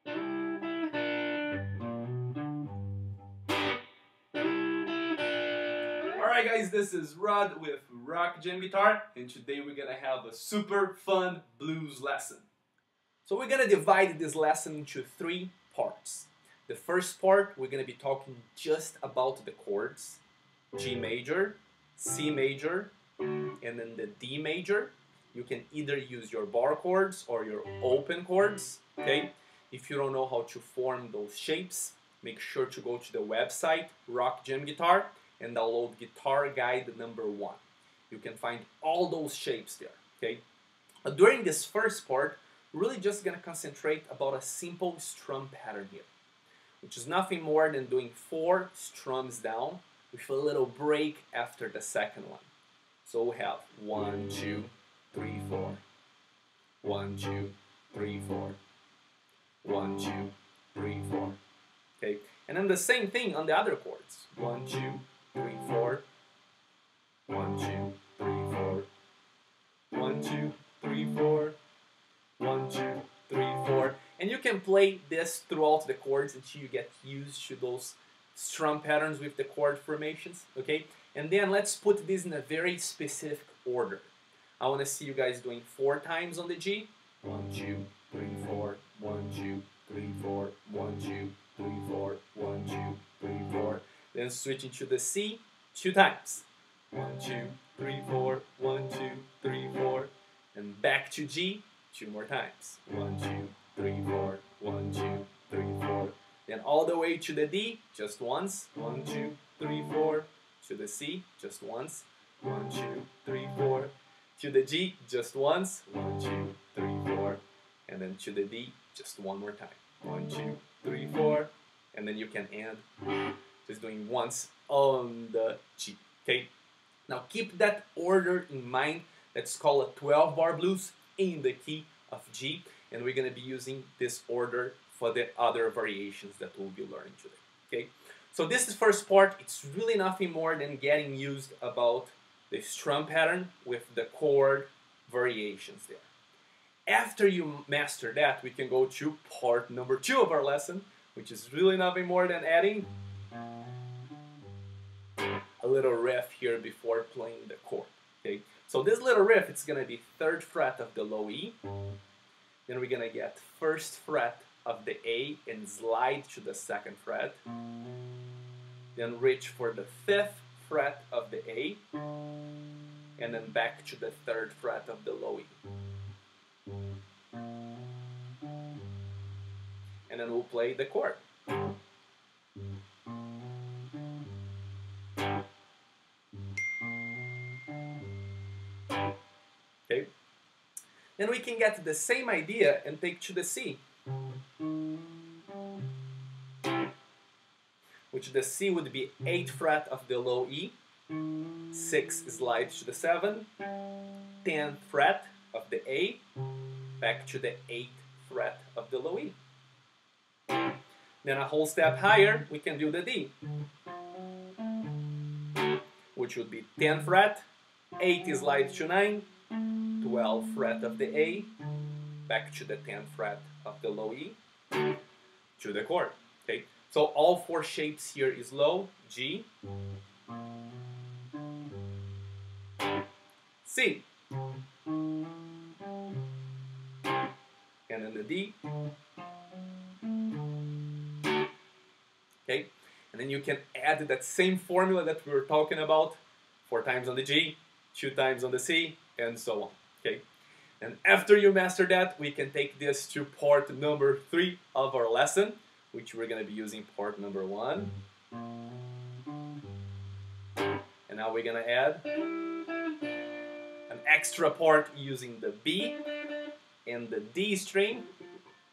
Alright guys, this is Rod with Rock Jam Guitar, and today we're gonna have a super fun blues lesson. So we're gonna divide this lesson into 3 parts. The first part, we're gonna be talking just about the chords. G major, C major, and then the D major. You can either use your bar chords or your open chords, okay? If you don't know how to form those shapes, make sure to go to the website, Rock Jam Guitar, and download Guitar Guide number 1. You can find all those shapes there, okay? During this first part, we're really just gonna concentrate about a simple strum pattern here, which is nothing more than doing 4 strums down with a little break after the second one. So we have 1, 2, 3, 4. 1, 2, 3, 4. 1, 2, 3, 4. Okay, and then the same thing on the other chords. 1, 2, 3, 4. 1, 2, 3, 4. 1, 2, 3, 4. 1, 2, 3, 4. And you can play this throughout the chords until you get used to those strum patterns with the chord formations, okay? And then let's put this in a very specific order. I want to see you guys doing 4 times on the G. 1, 2, 3, 4. 1, 2, 3, 4. 1, 2, 3, 4. 1, 2, 3, 4. Then switching to the C 2 times. 1, 2, 3, 4. 1, 2, 3, 4. And back to G 2 more times. 1, 2, 3, 4. 1, 2, 3, 4. Then all the way to the D just once. 1, 2, 3, 4. To the C just once. 1, 2, 3, 4. To the G just once. 1, 2, 3, 4. And then to the D just one more time. 1, 2, 3, 4. And then you can end just doing once on the G. Okay? Now keep that order in mind. Let's call it 12-bar blues in the key of G. And we're going to be using this order for the other variations that we'll be learning today. Okay? So this is first part. It's really nothing more than getting used about the strum pattern with the chord variations there. After you master that, we can go to part number 2 of our lesson, which is really nothing more than adding a little riff here before playing the chord. Okay? So this little riff, it's going to be 3rd fret of the low E. Then we're going to get 1st fret of the A and slide to the 2nd fret. Then reach for the 5th fret of the A. And then back to the 3rd fret of the low E. And then we'll play the chord. Okay? Then we can get the same idea and take to the C. Which the C would be 8th fret of the low E. 6 slides to the 7. 10th fret of the A. Back to the 8th fret of the low E. Then a whole step higher, we can do the D, which would be 10th fret, 8 slides to 9, 12th fret of the A, back to the 10th fret of the low E, to the chord. Okay, so all 4 shapes here is low, G, C, and then the D. Okay, and then you can add that same formula that we were talking about, 4 times on the G, 2 times on the C, and so on. Okay, and after you master that, we can take this to part number 3 of our lesson, which we're going to be using part number 1. And now we're going to add an extra part using the B and the D string.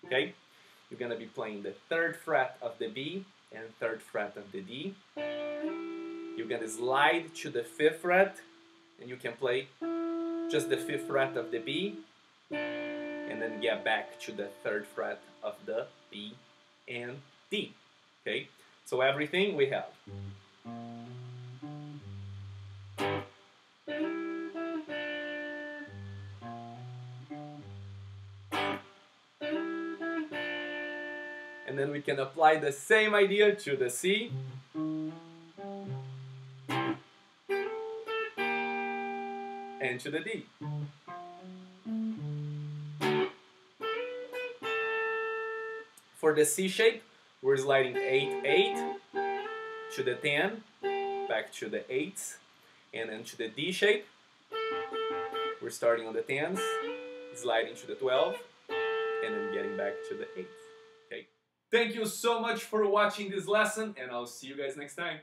Okay, you're going to be playing the 3rd fret of the B and 3rd fret of the D. You're going to slide to the 5th fret, and you can play just the 5th fret of the B, and then get back to the 3rd fret of the B and D. Okay, so everything we have. and then we can apply the same idea to the C. And to the D. For the C shape, we're sliding 8, 8 to the 10, back to the 8s, and then to the D shape, we're starting on the 10s, sliding to the 12, and then getting back to the 8s. Okay. Thank you so much for watching this lesson, and I'll see you guys next time.